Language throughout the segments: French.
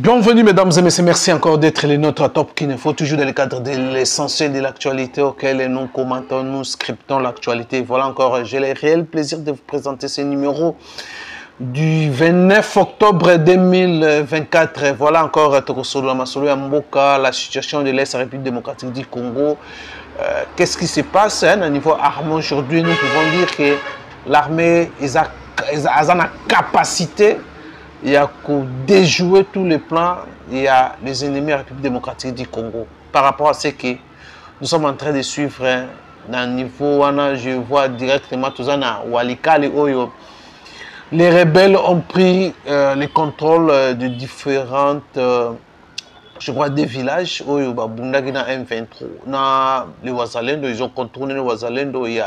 Bienvenue mesdames et messieurs, merci encore d'être les nôtres à Top Kin Info, toujours dans le cadre de l'essentiel de l'actualité auquel nous commentons, nous scriptons l'actualité. Voilà encore, j'ai le réel plaisir de vous présenter ce numéro du 29 octobre 2024. Voilà encore Tokosolo Masolo Mboka, la situation de l'Est République démocratique du Congo. Qu'est-ce qui se passe au niveau armé aujourd'hui? Nous pouvons dire que l'armée a la capacité. Il y a qu'à déjouer tous les plans. Il y a les ennemis de la République démocratique du Congo. Par rapport à ce que nous sommes en train de suivre dans le niveau, je vois directement tout ça dans Walikale. Les rebelles ont pris le contrôle de différentes, je crois, des villages. Bundagina M23, les Wazalendo, ils ont contourné les Wazalendo. Il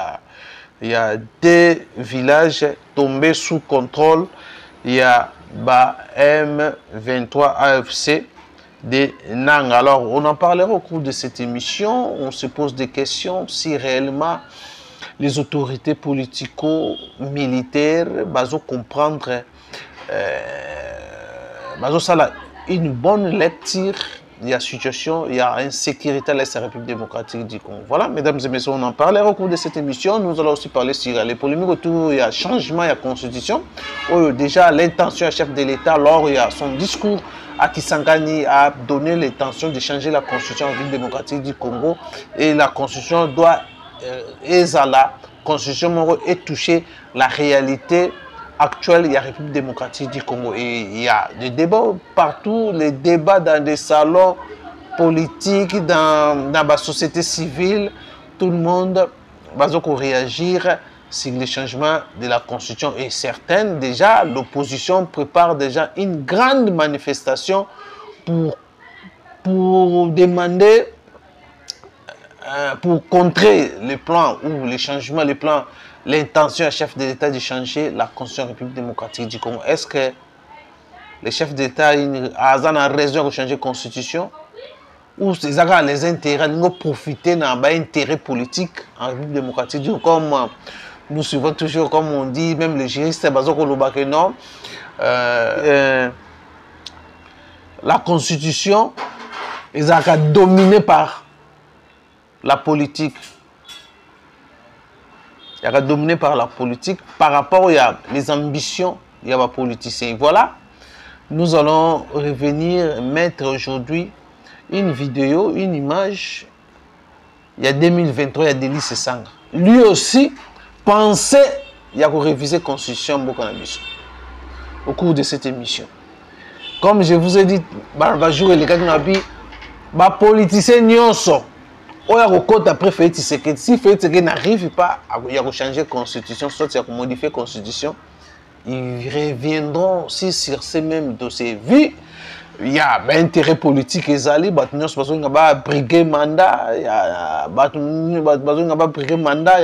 y a des villages tombés sous contrôle. Il y a M23 AFC de Nang. Alors, on en parlera au cours de cette émission. On se pose des questions si réellement les autorités politico-militaires vont comprendre une bonne lecture. Il y a situation, il y a insécurité à l'Est République démocratique du Congo. Voilà, mesdames et messieurs, on en parlera au cours de cette émission. Nous allons aussi parler sur les polémiques autour, il y a changement, il y a constitution. Déjà, l'intention du chef de l'État, lors il y a son discours à Kisangani, a donné l'intention de changer la constitution en République démocratique du Congo. Et la constitution doit, la constitution est toucher la réalité actuelle, il y a République démocratique du Congo et il y a des débats partout, les débats dans des salons politiques, dans la société civile, tout le monde va réagir sur le changement de la constitution et certaines déjà, l'opposition prépare déjà une grande manifestation pour demander, pour contrer les plans ou les changements, les plans. L'intention du chef de l'État de changer la Constitution République démocratique du Congo. Est-ce que le chef d'État a raison de changer la Constitution ou c'est les intérêts de profiter d'un intérêt politique en République démocratique du Congo? Comme nous suivons toujours, comme on dit, même les juristes, non. La Constitution est dominée par la politique. Il y a dominé par la politique par rapport à les ambitions, il y a les politiciens. Voilà, nous allons revenir mettre aujourd'hui une vidéo, une image. Il y a 2023, il y a Denis Sangha. Lui aussi pensait il y a réviser la constitution au cours de cette émission. Comme je vous ai dit, les politiciens n'y sont. Après Félix Tshisekedi, si Félix Tshisekedi n'arrive pas à changer la constitution, soit à modifier la constitution, ils reviendront aussi sur ces mêmes dossiers. Vu il y a intérêt politique, il y a briguer mandat, il y a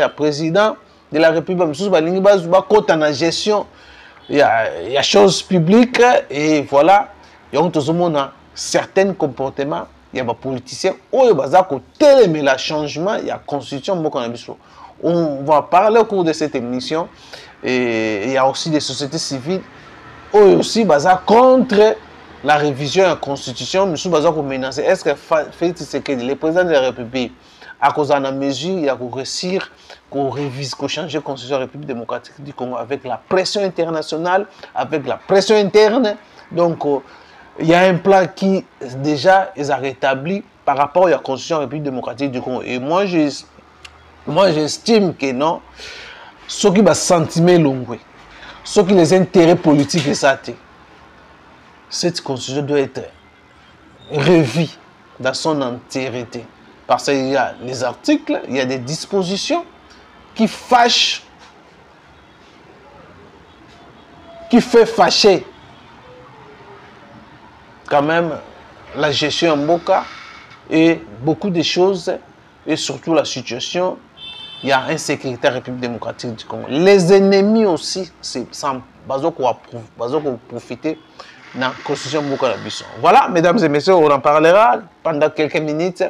président de la République, il y a la gestion, il y a choses publiques et voilà, il y a certains comportements. Il y a des politiciens qui ont télémé le changement, il y a la constitution. On va parler au cours de cette émission. Et il y a aussi des sociétés civiles qui aussi contre la révision de la constitution. Est-ce que Félix Tshisekedi, le président de la République, à cause de la mesure, il a réussir à changer la constitution de la République démocratique du Congo avec la pression internationale, avec la pression interne. Donc, il y a un plan qui déjà est rétabli par rapport à la Constitution de la République démocratique du Congo. Et moi, j'estime que non, ceux qui ont sentiment longue, ceux qui ont les intérêts politiques, cette Constitution doit être revue dans son entièreté. Parce qu'il y a les articles, il y a des dispositions qui fâchent, qui fait fâcher quand même la gestion en Mboka et beaucoup de choses et surtout la situation, il y a insécurité en République démocratique du Congo. Les ennemis aussi, c'est sans profiter de la constitution Mboka. Voilà, mesdames et messieurs, on en parlera pendant quelques minutes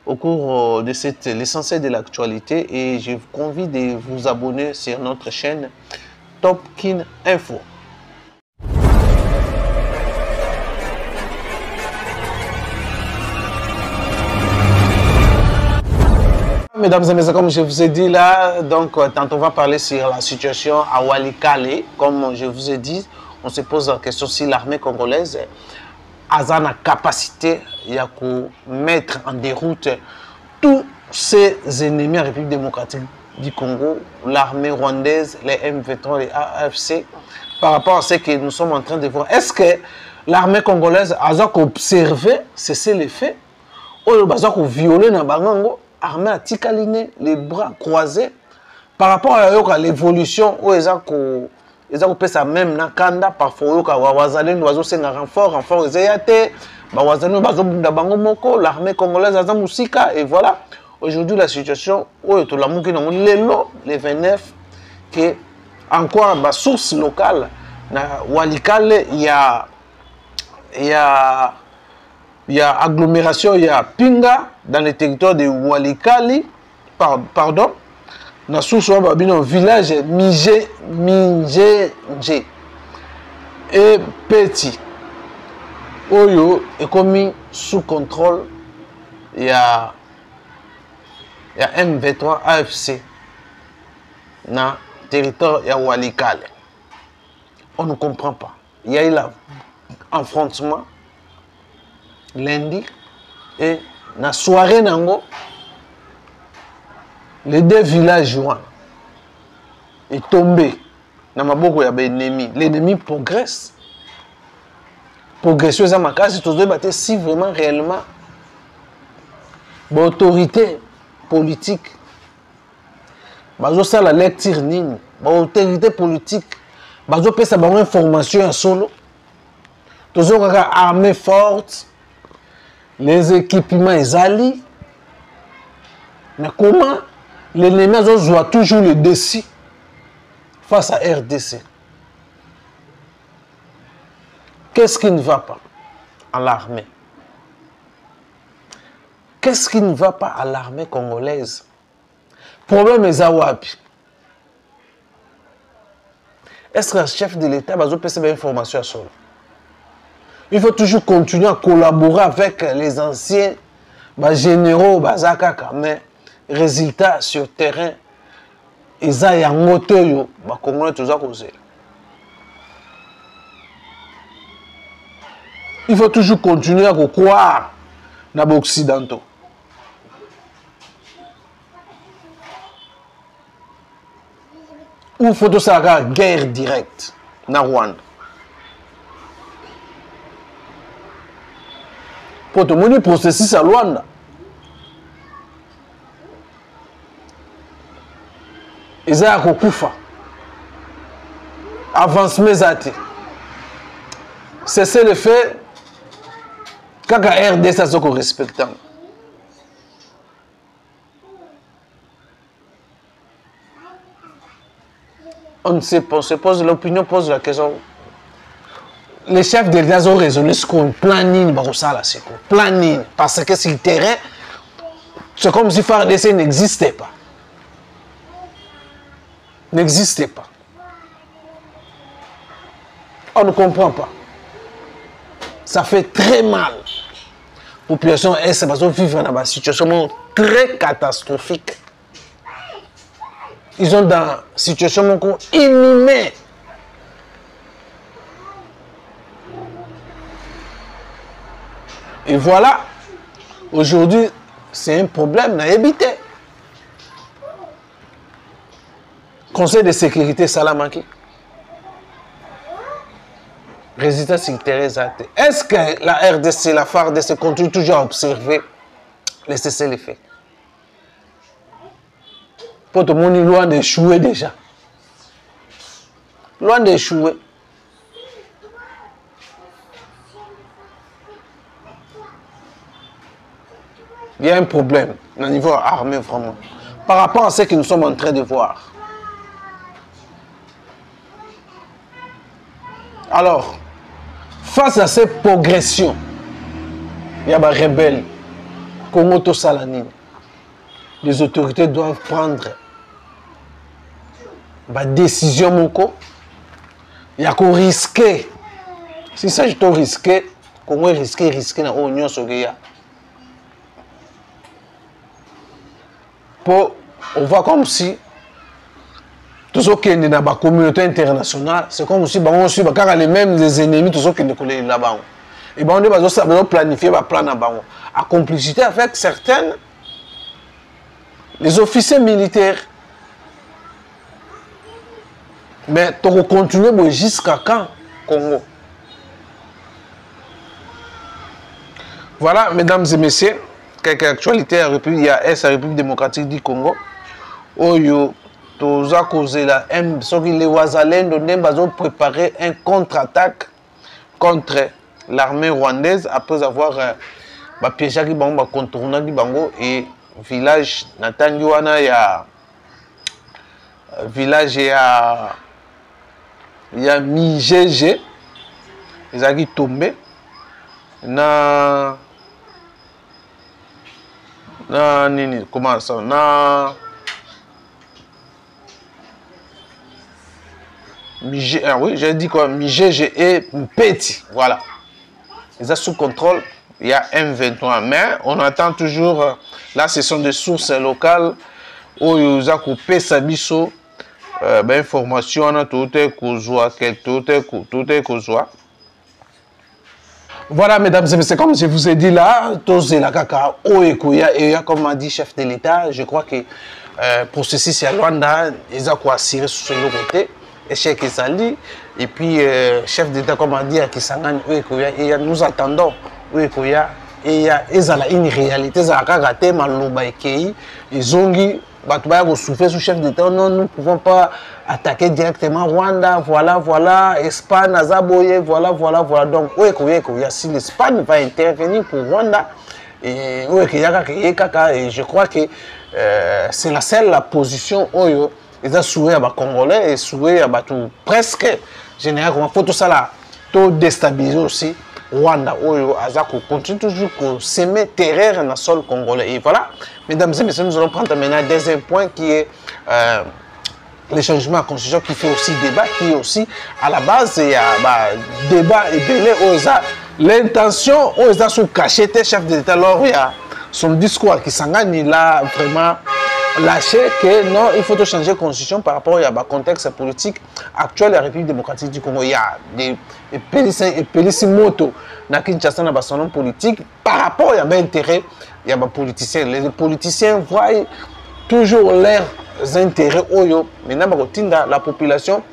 au cours de l'essentiel de l'actualité et je vous convie de vous abonner sur notre chaîne Top Kin Info. Mesdames et messieurs, comme je vous ai dit là, donc tantôt on va parler sur la situation à Walikale. Comme je vous ai dit, on se pose la question si l'armée congolaise a la capacité de mettre en déroute tous ses ennemis en République démocratique du Congo, l'armée rwandaise, les M23, les AFC, par rapport à ce que nous sommes en train de voir. Est-ce que l'armée congolaise a observé, cesser les faits, ou a violé dans Bangango, armée à Tikaline, les bras croisés, par rapport à l'évolution où ils ont fait ça même dans Kanda, parfois ils ont fait un renfort, l'armée congolaise a Moussika, et voilà. Aujourd'hui, la situation, le 29, que encore ma source locale, na Walikale, il y a agglomération, il y a Pinga, dans le territoire de Walikale, pardon, na source un village Minjenje et Petit. Oyo est commis sous contrôle, il y a M23 AFC dans le territoire de Walikale. On ne comprend pas. Il y a eu l'affrontement lundi et dans la soirée, les deux villageois sont tombés dans maboko ya l'ennemi. L'ennemi progresse. Progression est ma case, si vraiment réellement l'autorité politique, ça la lecture nini, l'autorité politique, ça une information en solo, toujours une armée forte, les équipements exali, mais comment l'ennemi a toujours le dessus face à RDC? Qu'est-ce qui ne va pas à l'armée? Qu'est-ce qui ne va pas à l'armée congolaise? Problème est Zawapi. Est-ce que le chef de l'État va faire cette information à solo? Il faut toujours continuer à collaborer avec les anciens généraux, mais résultat sur terrain, ils ont un moteur, les Congolais toujours causé. Il faut toujours continuer à croire dans les Occidentaux. Ou faut faire une guerre directe dans Rwanda. Pour tout le monde, processus à Rwanda. Ils ont un Kufa. Avancement zati. C'est le fait quand la RDC ça se respecte. On se pose l'opinion, pose la question. Les chefs de l'État ont résolu ce qu'on planine, planine, parce que sur le terrain, c'est comme si FARDC n'existait pas. N'existait pas. On ne comprend pas. Ça fait très mal. La population est vivre dans une situation très catastrophique. Ils sont dans une situation inhumaine. Et voilà, aujourd'hui, c'est un problème à éviter. Conseil de sécurité Salamaki. Résultat sécuritaire. Est-ce que la RDC, la FARDC continue toujours à observer les cessez-le-feu? Pour tout le monde, loin d'échouer déjà. Loin d'échouer. Il y a un problème au niveau armé vraiment. Par rapport à ce que nous sommes en train de voir. Alors, face à cette progression, il y a des rebelles, Congo Salanine. Les autorités doivent prendre des décisions. Il y a qu'on risquer. Si ça, je dois risquer, comment risquer dans l'Union Sogeya. on voit comme si tout ce qui est dans la communauté internationale, c'est comme si on suit les mêmes ennemis, tout ce qui est là-bas. Et on doit planifier un plan là-bas. En complicité avec certains, les officiers militaires. Mais tu vas continuer jusqu'à quand, Congo? Voilà, mesdames et messieurs, quelques actualités à la République démocratique du Congo. Oyo, toza causé la M, ce qui les Ouazalendo ont préparé un contre-attaque contre l'armée rwandaise après avoir piégé qui bango, contourné qui bango et village Natangiwana ya village ya mi-GG, ils ont tombé comment ça, oui, j'ai dit quoi, mi-GG et Petit, voilà. Ils sont sous contrôle, il y a M23, mais on attend toujours, là ce sont des sources locales où ils ont coupé Sabiso. Information tout est causé, voilà, mesdames et messieurs, comme je vous ai dit là, tosé la kaka et comme a dit chef de l'État, je crois que processus à Luanda, ils ont quoi assuré sur le côté, échec et sali, et puis chef d'État comme a dit à Kisangani et nous attendons et il y a une réalité, ça a raté Maloba et Kei, ils ont dit souffler sous chef d'État, non, nous ne pouvons pas attaquer directement Rwanda, voilà, Espagne, Azaboye, voilà. Donc, si l'Espagne va intervenir pour Rwanda, et je crois que c'est la seule position où ils ont souhaité à Congolais et souhaité à presque généralement, il faut tout ça là, tout déstabiliser aussi. Rwanda, Azako continue toujours à s'aimer terreur dans le sol congolais. Et voilà, mesdames et messieurs, nous allons prendre maintenant un deuxième point qui est le changement de la constitution qui fait aussi débat, qui est aussi à la base, il y a débat et belé, l'intention, ils ont sous caché tes chefs d'État, alors il y a son discours qui s'engage, il a vraiment lâché que non, il faut changer de constitution par rapport au contexte politique actuel de la République démocratique du Congo. Il y a des motos dans Kinshasa, dans son nom politique, par rapport à l'intérêt, il y a des politiciens. Les politiciens voient toujours leurs intérêts. Maintenant, la population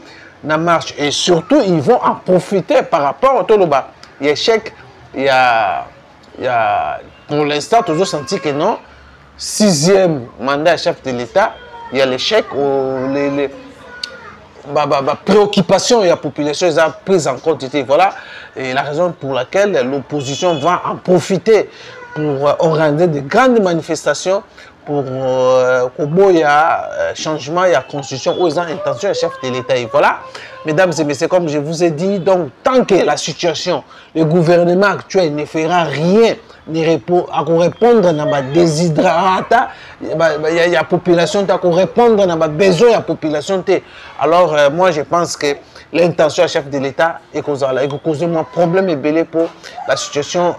na marche. Et surtout, ils vont en profiter par rapport au Toloba. Il y a échec, il y a pour l'instant, toujours senti que non. 6e mandat chef de l'État, il y a l'échec, les préoccupations de la population ils ont pris en compte. Voilà, et la raison pour laquelle l'opposition va en profiter pour organiser de grandes manifestations pour qu'il y a changement, il y a constitution, où ils ont intention de chef de l'État. Et voilà, mesdames et messieurs, comme je vous ai dit, donc tant que la situation, le gouvernement actuel ne fera rien à répondre à la déshydratation, il y a la population qui a répondre à la besoin de la population. Alors, moi, je pense que l'intention du chef de l'État est causer moins problème et belé pour la situation,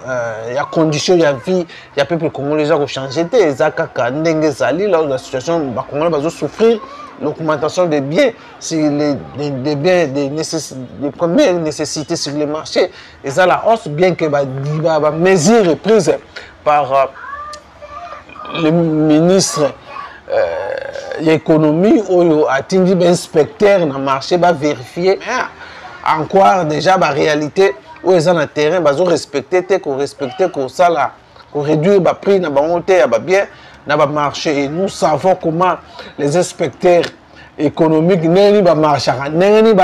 il y a conditions, il y a vie, il y a peuple congolais qui ont changé. La situation, les Congolais vont souffrir l'augmentation des biens, des biens, des premières nécessités sur le marché. Et ça, la hausse, bien que les mesures prises par le ministre de l'économie ou atteindre l'inspecteur dans le marché, va vérifier encore déjà la réalité où ils sont dans le terrain, ils ont respecté, réduire le prix, bien dans le marché. Et nous savons comment les inspecteurs économiques ne marchent pas. Ils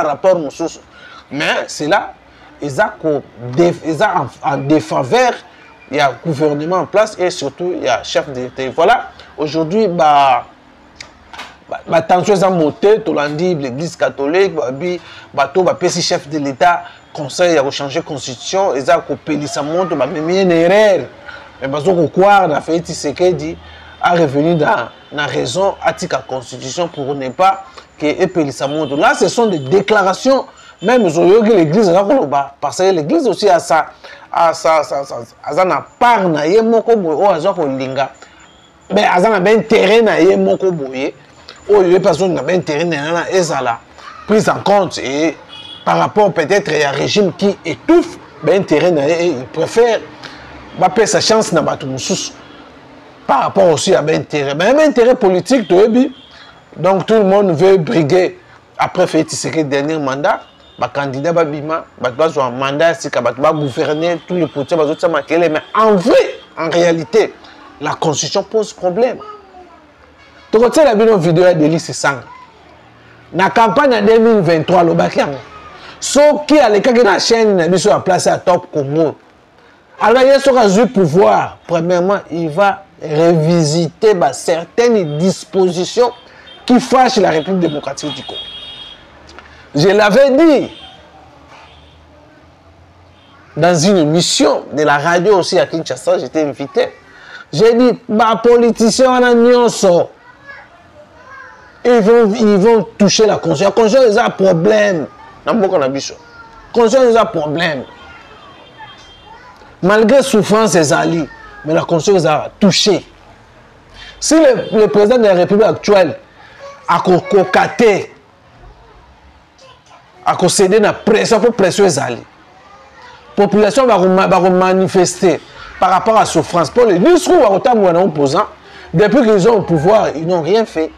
rapport. Mais c'est là, ils ont en défaveur, il y a un gouvernement en place et surtout il y a un chef d'État. Voilà, aujourd'hui, tension est montée, tout l'a dit, l'église catholique, le chef de l'État, conseil a changé la constitution, ils ont coupé ça monte, même une erreur. Mais parce qu'on croit, on a fait Tshisekedi à revenir dans la raison à la constitution pour ne pas que ça monte. Là, ce sont des déclarations, même l'église, parce que l'église aussi a azana part na ye moko boye o aza ko linga mais azana ben terrain na ye moko boye o ye personne na ben terrain na ezala prise en compte et par rapport peut-être à un régime qui étouffe ben terrain na ye il préfère ba payer sa chance na batu mususu par rapport aussi à ben terrain mais un intérêt politique toyebi donc tout le monde veut briguer après fait ce dernier mandat. Les candidats babima, ils ont un mandat, ils vont gouverner tous les potiers, mais en vrai, en réalité, la constitution pose problème. Donc, tu as vu une vidéo de l'Élysée Sang. Dans la campagne en 2023, le Bakiang, ce qui a les cas de la chaîne, ils sont placés à Top Congo. Alors, il y a ce pouvoir. Premièrement, il va revisiter certaines dispositions qui fâchent la République démocratique du Congo. Je l'avais dit dans une émission de la radio aussi à Kinshasa, j'étais invité. J'ai dit, les politiciens en Nyonso, ils vont toucher la conscience. La conscience, ils ont un problème. La conscience, ils ont un problème. Malgré souffrance, ils ont mais la conscience, ils ont touché. Si le président de la République actuelle a cocaté, à céder la pression pour pression la population va manifester par rapport à la souffrance. Pour les discours opposants, depuis qu'ils ont au pouvoir, ils n'ont rien fait.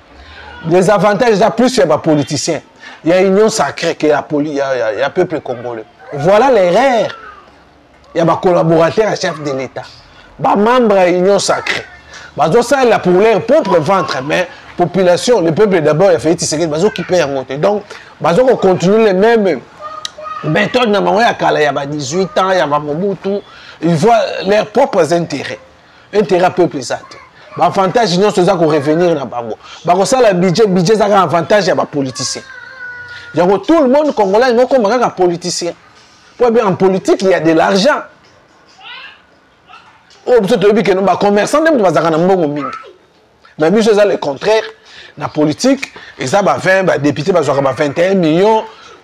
Les avantages, il y a plus il y a des politiciens. Il y a une union sacrée qui a le peuple congolais. Voilà l'erreur. Il y a des collaborateurs à chef de l'État. Des membres de l'union sacrée. Ça, là pour leur propre ventre, mais la population, le peuple d'abord, il a fait qui paye en côté. Donc, ils vont continuer les mêmes méthodes. Il y a 18 ans, il y a Mobutu. Ils voient leurs propres intérêts. Intérêt peuple, ça. L'avantage, ils ont revenir dans le ça, le budget, ça a un avantage à les politiciens. Tout le monde congolais, ils comme un politicien. En politique, il y a de l'argent. Les commerçants, ils ont mais c'est le contraire. Dans la politique, ils ont 20 députés, ils ont 21 millions,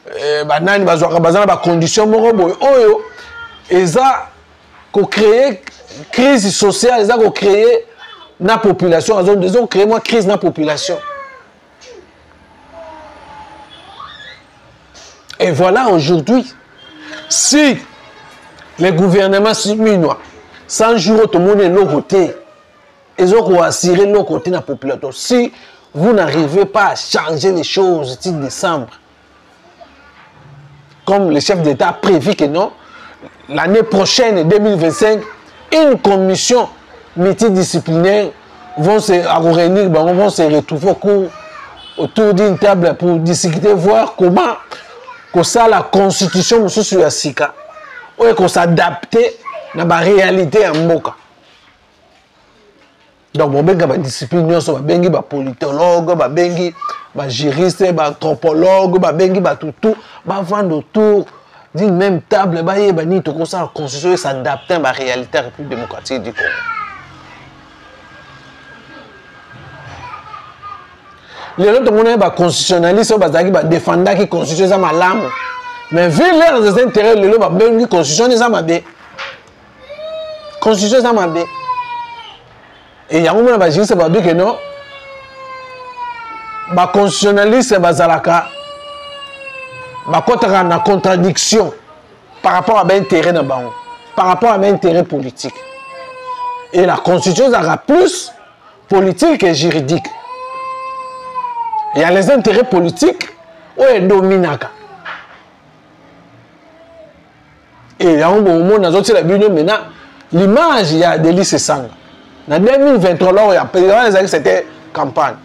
ils ont des conditions ils ont créé une crise sociale, ils ont créé la population, ils ont créé une crise dans la population. Et voilà aujourd'hui, si le gouvernement chinois, 100 jours, tout le monde est l'autre côté, ils ont assuré l'autre côté de la population. Si vous n'arrivez pas à changer les choses d'ici décembre, comme le chef d'État a prévu que non, l'année prochaine, 2025, une commission multidisciplinaire vont se réunir, vont se retrouver autour d'une table pour discuter, voir comment la constitution sur la SICA, ou qu'on s'adapte à la réalité en Moka. Donc, on a des disciplines, on a des politologues, on a des juristes, des anthropologues, on a des tout, on vendre autour d'une même table, on a la constitution s'adapter à la réalité de la République démocratique du Congo. Les autres, on a des constitutionnalistes, on a des défendants qui constituent ça malam. Mais vu leurs intérêts, les autres, on a des constitutions, ça m'a bien. Constitution, ça m'a bien. Et il y a un moment où je dis que non, les constitutionnalistes, ils ont une contradiction par rapport à l'intérêt, par rapport à l'intérêt politique. Et la constitution sera plus politique que juridique. Il y a les intérêts politiques où ils dominent. Et il y a un moment où maintenant, l'image il y a d'Élysée Sang. En 2023, c'était campagne.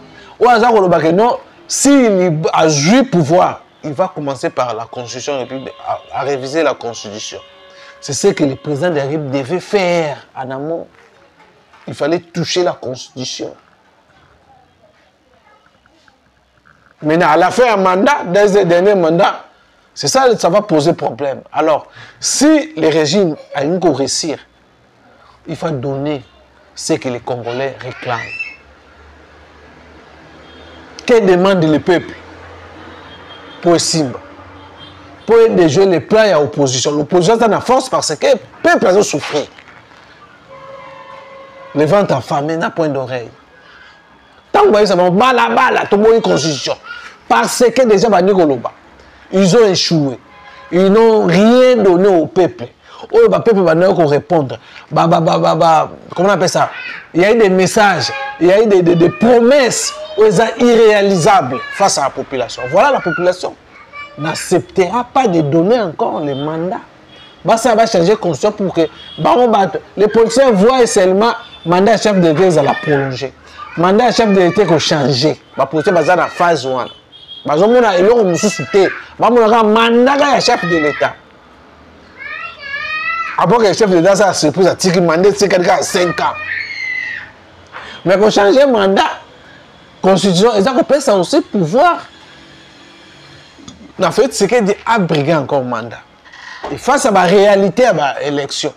S'il a joué pouvoir, il va commencer par la Constitution, à réviser la Constitution. C'est ce que le président de la République devait faire en amont. Il fallait toucher la Constitution. Maintenant, à la fin du mandat, dans les derniers mandats, c'est ça, ça va poser problème. Alors, si le régime a une go réussir, il faut donner ce que les Congolais réclament. Que demande le peuple pour Simba? pour jouer les plans à l'opposition. L'opposition est en force parce que le peuple a souffert. Les ventres affamés n'a point d'oreille. Tant que vous voyez ça, bala, tout le monde est constitution. Parce que déjà, ils ont échoué. Ils n'ont rien donné au peuple. Le peuple va répondre. Comment on appelle ça? Il y a eu des messages, il y a eu des promesses irréalisables face à la population. Voilà la population n'acceptera pas de donner encore les mandats. Ça va changer conscience pour que les policiers voient seulement le mandat chef de l'État à la prolonger. Le mandat chef de l'État va changer. Les policiers vont dans la phase 1. Ils vont le mandat chef de l'État. Après que le chef de l'État ça se pose à tirer le mandat, c'est quelqu'un à 5 ans. Mais pour changer le mandat, la constitution, ils ont ça aussi pouvoir. En fait, c'est qu'il dit abriguer encore le mandat. Et face à la réalité de l'élection.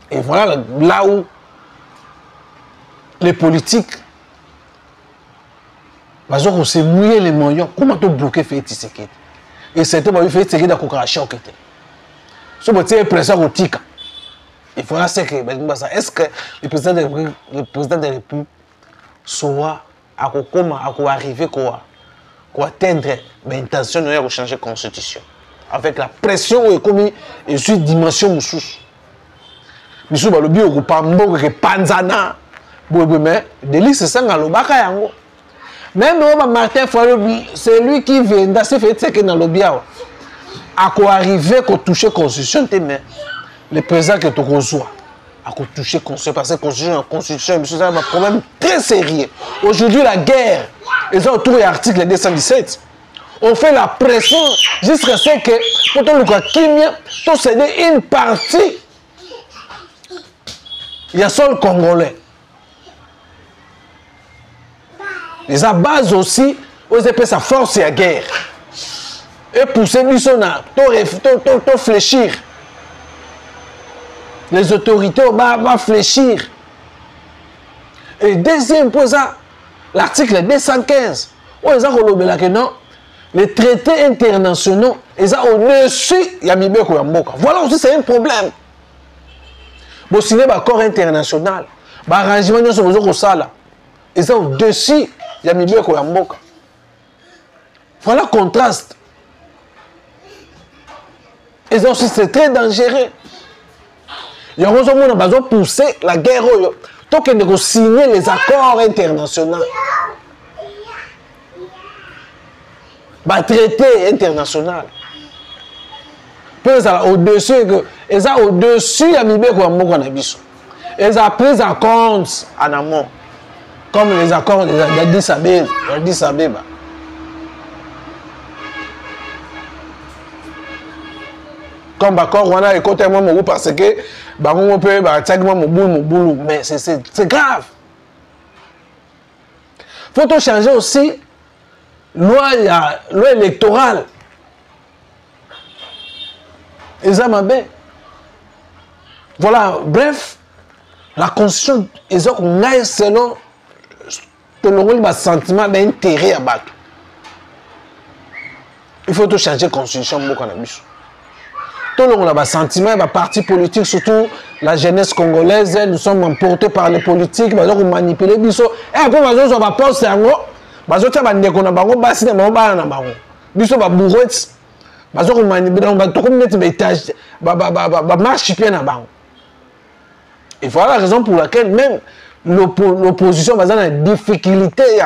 Et voilà là où les politiques, ils ont mouillé les moyens. Comment tu bloquer Félix Tshisekedi? Et c'était pour Félix Tshisekedi à la choc. Si vous avez pression au tika, il faudra ce que est-ce que le président de la République soit à arriver à atteindre l'intention de changer la constitution avec la pression et sur dimension moussous. Moussous le bio ou pas mboka panzana mais délit c'est ça ngalo baka yango. Même Martin Fayulu, c'est lui qui vient d'assez fait ce que dans le biao. À quoi arriver à toucher la constitution, mais le président que tu reçois, à toucher la constitution, parce que la constitution, c'est un problème très sérieux. Aujourd'hui, la guerre, ils ont autour de l'article 217. On fait la pression jusqu'à ce que, pour tout le cas, tout céder une partie. Il y a seul Congolais. Les bases aussi, aux épées, sa force et la guerre. Et pour ces missionnaires, tu fléchir. Les autorités vont fléchir. Et deuxième point, l'article 215, où ils ont non, les traités internationaux, ils ont au-dessus, il y a Mibeko Yamboka. Voilà aussi, c'est un problème. Bon, signer un corps international, l'arrangement de ce que ils ont au-dessus, il y a Mibeko Yamboka. Voilà le contraste. Et donc, c'est très dangereux. Il y a besoin de pousser la guerre. Donc, il faut signer les accords internationaux. Les traités internationaux. Au-dessus, ils ont au-dessus, il y a ils ont pris en compte en amont. Comme les accords d'Addis Abeba. Comme l'accord, on a écouté moi parce que on peut mais c'est grave. Il faut changer aussi loi électorale. Voilà, bref, la constitution, ils ont selon le sentiment d'intérêt à battre. Il faut changer la constitution pour cannabis. Tout le monde a un sentiment, un parti politique, surtout la jeunesse congolaise, nous sommes emportés par les politiques, nous manipuler. Et après, nous avons posté en haut, nous avons dit qu'on a un bassin de mobile. Nous avons bourré, nous avons manipulé, marche bien à bas. Et voilà la raison pour laquelle même l'opposition a une difficulté. Il y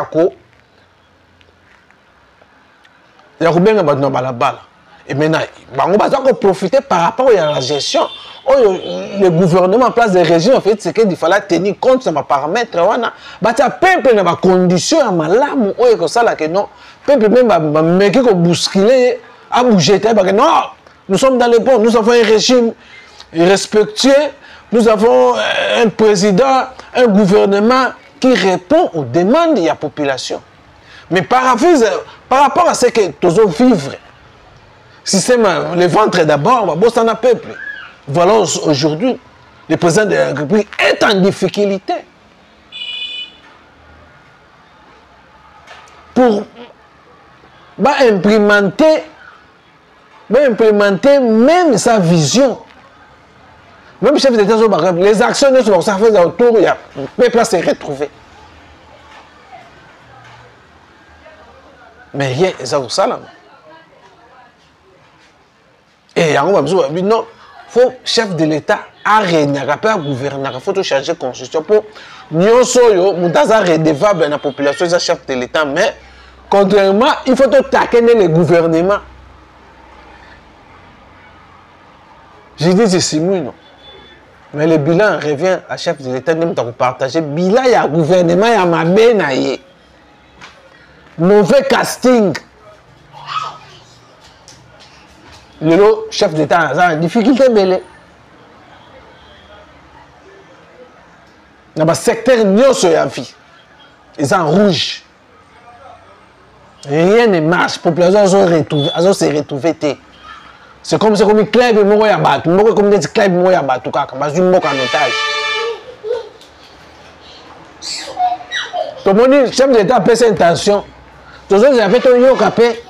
a bien de balle. Et maintenant, on va profiter par rapport à la gestion. Le gouvernement en place des régions, en fait, c'est qu'il fallait tenir compte de ces paramètres. Il y a peuple dans conditions à malam ou que ça là que non. Peuple même va qui bousculer, à bouger. Non, nous sommes dans le bon. Nous avons un régime respectueux. Nous avons un président, un gouvernement qui répond aux demandes de la population. Mais par rapport à ce que nous avons vivre, système, le ventre d'abord, on va bosser dans le peuple. Voilà aujourd'hui, le président de la République est en difficulté. Pour implémenter mais implémenter même sa vision. Même chef d'État, les actions ne sont pas faites autour, il y a le peuple à se retrouver. Mais rien, c'est ça là. Et non, il faut chef de l'État à régner, à gouverner, il faut changer la constitution pour nous redevable dans la population, c'est chef de l'État. Mais contrairement, il faut taquiner le gouvernement. Je dis c'est non. Mais le bilan revient à chef de l'État, nous avons partagé. Le bilan, il y a un gouvernement, il y a ma bénaïe. Mauvais casting. Le chef d'État a une difficulté belée. Dans le secteur, ils sont en rouge. Rien ne marche. La population se retrouve. C'est comme si un club est abattu. Comme des clubs sont abattus. C'est un otage. Tout le monde, chef d'État a ses intentions. Tout le monde a fait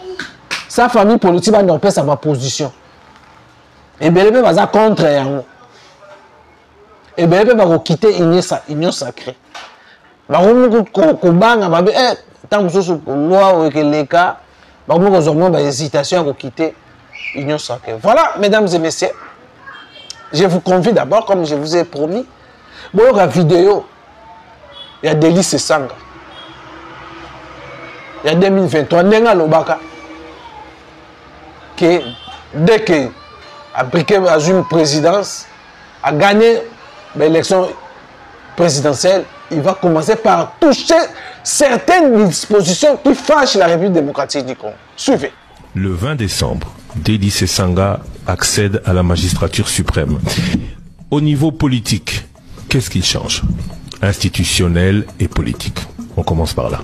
sa famille politique va faire sa position. Et bien, il va contre. Et bien, il va quitter l'union sacrée. Il va hésitation à quitter l'union sacrée. Voilà, mesdames et messieurs. Je vous convie d'abord, comme je vous ai promis, pour la vidéo, il y a Délice Sanga. Il y a 2023, Nenga Lobaka. Que dès qu'il a briqué à une présidence, a gagné l'élection présidentielle, il va commencer par toucher certaines dispositions qui fâchent la République démocratique du Congo. Suivez. Le 20 décembre, Délice Sanga accède à la magistrature suprême. Au niveau politique, qu'est-ce qu'il change? Institutionnel et politique. On commence par là.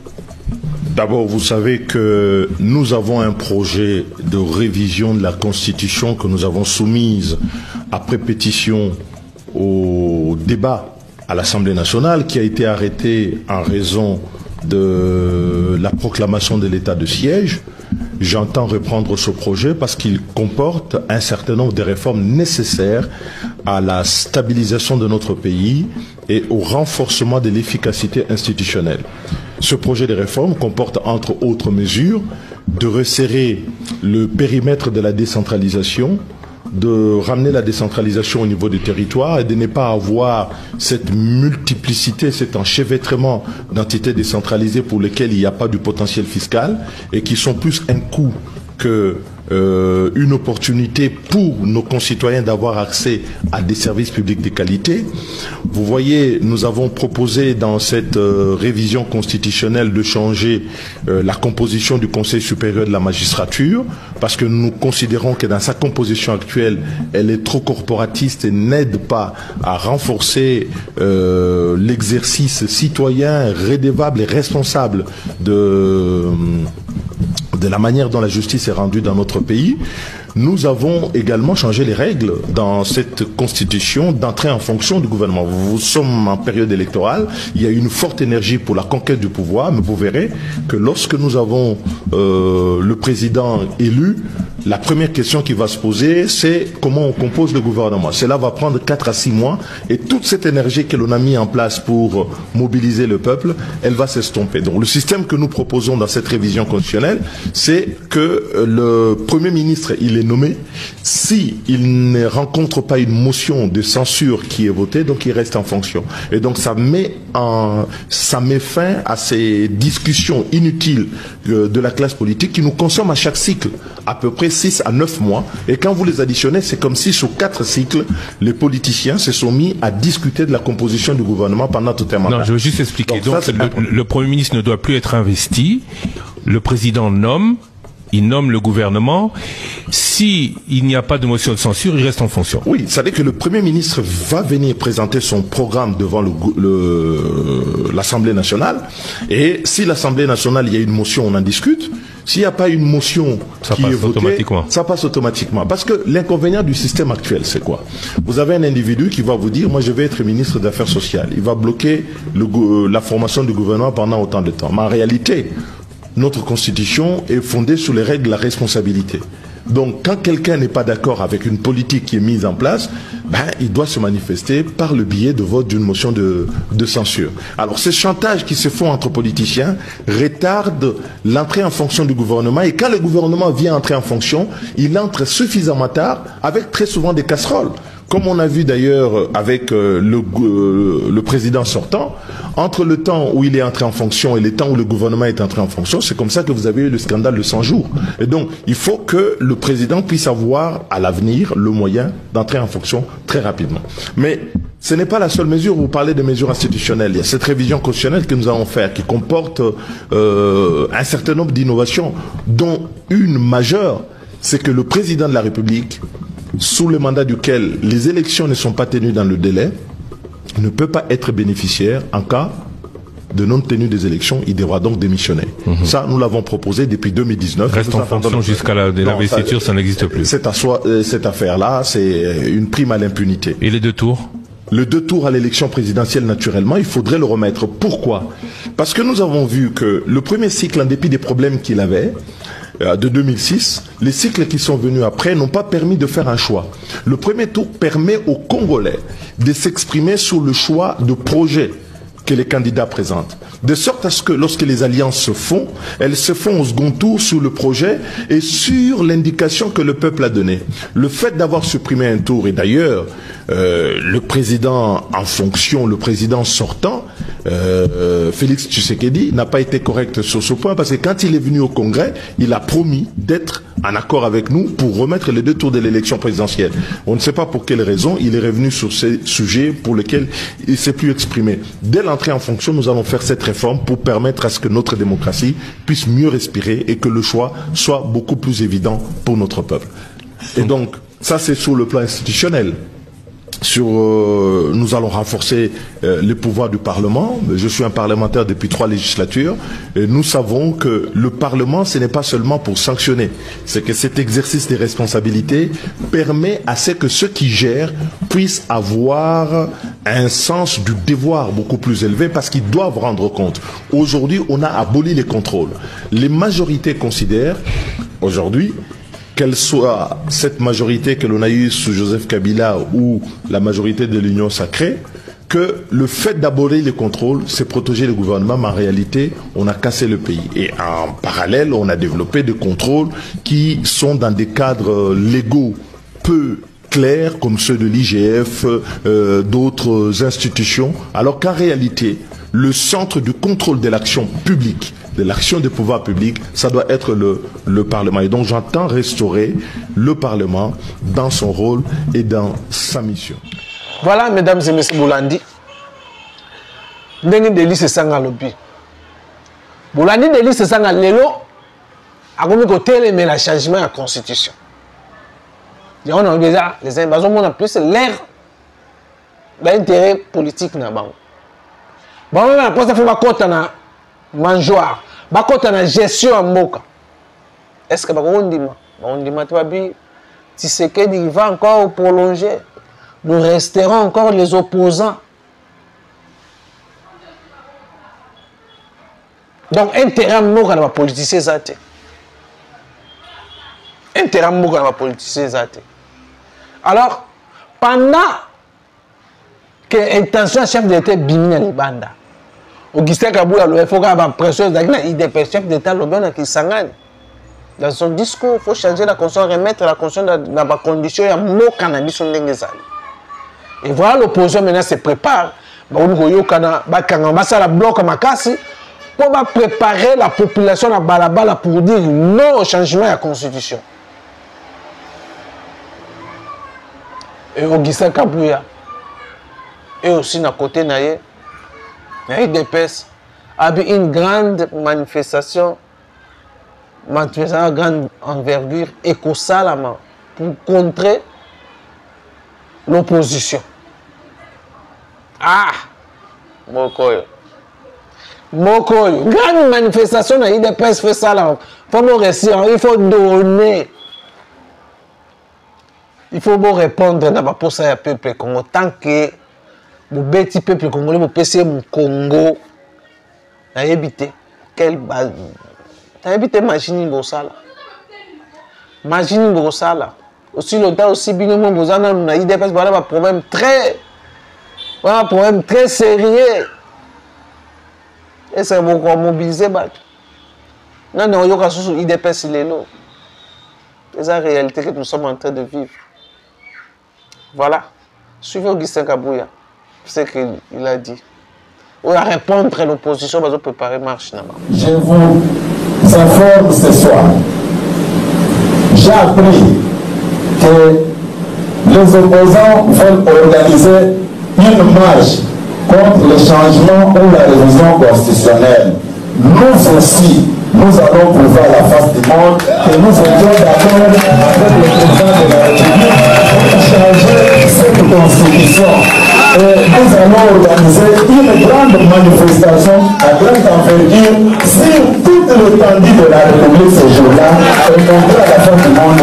D'abord, vous savez que nous avons un projet de révision de la Constitution que nous avons soumise après pétition au débat à l'Assemblée nationale qui a été arrêté en raison de la proclamation de l'état de siège. J'entends reprendre ce projet parce qu'il comporte un certain nombre de réformes nécessaires à la stabilisation de notre pays et au renforcement de l'efficacité institutionnelle. Ce projet de réforme comporte, entre autres mesures, de resserrer le périmètre de la décentralisation, de ramener la décentralisation au niveau des territoires et de ne pas avoir cette multiplicité, cet enchevêtrement d'entités décentralisées pour lesquelles il n'y a pas du potentiel fiscal et qui sont plus un coût que une opportunité pour nos concitoyens d'avoir accès à des services publics de qualité. Vous voyez, nous avons proposé dans cette révision constitutionnelle de changer la composition du Conseil supérieur de la magistrature parce que nous considérons que dans sa composition actuelle, elle est trop corporatiste et n'aide pas à renforcer l'exercice citoyen, redevable et responsable de la manière dont la justice est rendue dans notre pays. Nous avons également changé les règles dans cette constitution d'entrée en fonction du gouvernement. Nous sommes en période électorale, il y a une forte énergie pour la conquête du pouvoir, mais vous verrez que lorsque nous avons le président élu, la première question qui va se poser, c'est comment on compose le gouvernement. Cela va prendre 4 à 6 mois et toute cette énergie que l'on a mis en place pour mobiliser le peuple, elle va s'estomper. Donc le système que nous proposons dans cette révision constitutionnelle, c'est que le Premier ministre, il est nommé. Si il ne rencontre pas une motion de censure qui est votée, donc il reste en fonction. Et donc ça met fin à ces discussions inutiles de la classe politique qui nous consomment à chaque cycle à peu près 6 à 9 mois. Et quand vous les additionnez, c'est comme si sur 4 cycles, les politiciens se sont mis à discuter de la composition du gouvernement pendant tout un mandat. Non, je veux juste expliquer. Donc ça, le Premier ministre ne doit plus être investi. Le président il nomme le gouvernement. Si il n'y a pas de motion de censure, il reste en fonction. Oui, c'est-à-dire que le Premier ministre va venir présenter son programme devant l'Assemblée nationale. Et si l'Assemblée nationale, il y a une motion, on en discute. S'il n'y a pas une motion qui est votée, ça passe automatiquement. Parce que l'inconvénient du système actuel, c'est quoi? Vous avez un individu qui va vous dire, moi je vais être ministre des Affaires sociales. Il va bloquer la formation du gouvernement pendant autant de temps. Mais en réalité, notre constitution est fondée sur les règles de la responsabilité. Donc, quand quelqu'un n'est pas d'accord avec une politique qui est mise en place, il doit se manifester par le biais de vote d'une motion de censure. Alors, ces chantages qui se font entre politiciens retardent l'entrée en fonction du gouvernement. Et quand le gouvernement vient entrer en fonction, il entre suffisamment tard, avec très souvent des casseroles. Comme on a vu d'ailleurs avec le président sortant, entre le temps où il est entré en fonction et le temps où le gouvernement est entré en fonction, c'est comme ça que vous avez eu le scandale de 100 jours. Et donc, il faut que le président puisse avoir à l'avenir le moyen d'entrer en fonction très rapidement. Mais ce n'est pas la seule mesure. Vous parlez de mesures institutionnelles. Il y a cette révision constitutionnelle que nous allons faire qui comporte un certain nombre d'innovations, dont une majeure, c'est que le président de la République, sous le mandat duquel les élections ne sont pas tenues dans le délai, ne peut pas être bénéficiaire en cas de non-tenue des élections. Il devra donc démissionner. Ça, nous l'avons proposé depuis 2019. Reste en fonction jusqu'à l'investiture, ça n'existe plus. Cette affaire-là, c'est une prime à l'impunité. Et les 2 tours? Le 2 tours à l'élection présidentielle, naturellement, il faudrait le remettre. Pourquoi? Parce que nous avons vu que le premier cycle, en dépit des problèmes qu'il avait, de 2006, les cycles qui sont venus après n'ont pas permis de faire un choix. Le premier tour permet aux Congolais de s'exprimer sur le choix de projet que les candidats présentent. De sorte à ce que lorsque les alliances se font, elles se font au second tour sur le projet et sur l'indication que le peuple a donnée. Le fait d'avoir supprimé un tour, et d'ailleurs, le président en fonction, le président sortant, Félix Tshisekedi, n'a pas été correct sur ce point, parce que quand il est venu au Congrès, il a promis d'être en accord avec nous pour remettre les 2 tours de l'élection présidentielle. On ne sait pas pour quelle raison il est revenu sur ces sujets pour lesquels il ne s'est plus exprimé. Dès l'entrée en fonction, nous allons faire cette réforme pour permettre à ce que notre démocratie puisse mieux respirer et que le choix soit beaucoup plus évident pour notre peuple. Et donc, ça c'est sur le plan institutionnel. Nous allons renforcer les pouvoirs du Parlement. Je suis un parlementaire depuis 3 législatures. Et nous savons que le Parlement, ce n'est pas seulement pour sanctionner. C'est que cet exercice des responsabilités permet à ce que ceux qui gèrent puissent avoir un sens du devoir beaucoup plus élevé parce qu'ils doivent rendre compte. Aujourd'hui, on a aboli les contrôles. Les majorités considèrent, aujourd'hui, quelle soit cette majorité que l'on a eue sous Joseph Kabila ou la majorité de l'Union sacrée, que le fait d'abolir les contrôles, c'est protéger le gouvernement, mais en réalité, on a cassé le pays. Et en parallèle, on a développé des contrôles qui sont dans des cadres légaux peu clairs, comme ceux de l'IGF, d'autres institutions, alors qu'en réalité, le centre du contrôle de l'action publique, de l'action des pouvoirs publics, ça doit être le Parlement. Et donc j'entends restaurer le Parlement dans son rôle et dans sa mission. Voilà, mesdames et messieurs, Boulandi. Ndenge Deli se sanga lobi. Boulandi Deli se sanga lelo. Agomi kote mais la changement de la constitution. On a déjà les invasions, on a plus l'air d'intérêt politique na bango. Bon, on a posé faire kota na mangeoire, bakota na gestion en moka. Est-ce que on dit Matuabi, Tshisekedi il va encore prolonger. Nous resterons encore les opposants. Donc intérêt moka na politicien zate. Intérêt moka na politicien zate. Alors pendant que l'intention chef d'État bimina libanda. Augustin Kabila il faut qu'il y ait une pression de chef d'État dans son discours, il faut changer la constitution, remettre la constitution dans la condition de cannabis. Et voilà l'opposition maintenant se prépare. Pour préparer la population à Balabala pour dire non au changement de la constitution. Et Augustin Kabila et aussi à côté naïe. IDPS a eu une grande manifestation de grande envergure éco-salamment pour contrer l'opposition. Ah! Mokoyo. Grande manifestation de IDPS fait ça là. Il faut donner. Il faut répondre à la poste à peuple Congo tant que le petit peuple congolais, le PC Congo, n'a évité quelle base, n'a évité machine ça là. Imagine Brossala. Aussi longtemps aussi bien vous en avez IDPS voilà un problème très sérieux. Et c'est beaucoup mobiliser non non yoka sous IDPS il est là. C'est la réalité que nous sommes en train de vivre. Voilà. Suivez Augustin Kabouya. C'est ce qu'il a dit. On va répondre à l'opposition, on va préparer marche là-bas. Je vous informe ce soir. J'ai appris que les opposants veulent organiser une marche contre le changement ou la révision constitutionnelle. Nous aussi, nous allons prouver à la face du monde que nous étions d'accord avec le président de la République pour changer cette constitution. Et nous allons organiser une grande manifestation à grande envergure sur toute l'étendue de la République ce jour-là et montrer à la face du monde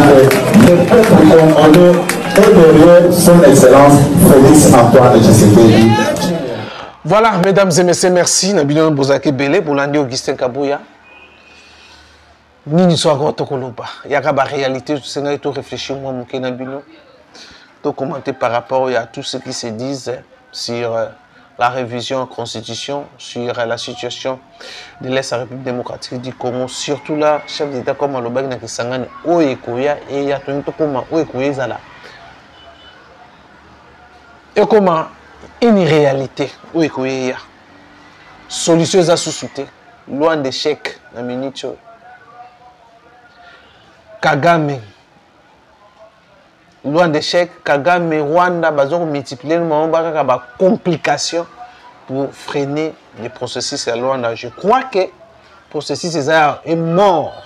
que le peuple congolais est derrière son Excellence Félix Antoine Tshisekedi. Voilà, mesdames et messieurs, merci. Nabino Bozake Bele, Bolandi Augustin Kabouya. Nini soit grand Tokoloba. Il y a la réalité, il faut réfléchir, moi, mon Nabino. De commenter par rapport à tout ce qui se dit sur la révision de la Constitution, sur la situation de l'Est République démocratique du Congo, surtout là, chef d'État comme Alobag Nakisangane, Oekoya, et il y a tout le temps comme Oekoya Zala. Et comment une réalité, Oekoya, solution à sous-souter, loin d'échec, la minute, Kagame. Loin d'échec, Kagame et Rwanda ont multiplié les complications pour freiner les processus à Rwanda. Je crois que le processus est mort.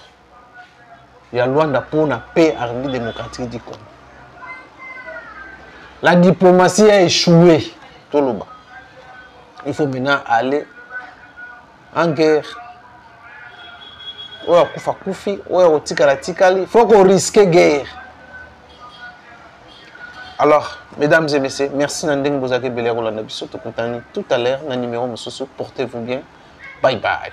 Il y a Rwanda pour la paix à la République démocratique du Congo. La diplomatie a échoué. Il faut maintenant aller en guerre. Il faut qu'on risque la guerre. Alors, mesdames et messieurs, merci Nandeng Bozake Belero Landabiso tout à l'heure, dans le numéro Moussousou, portez-vous bien. Bye bye.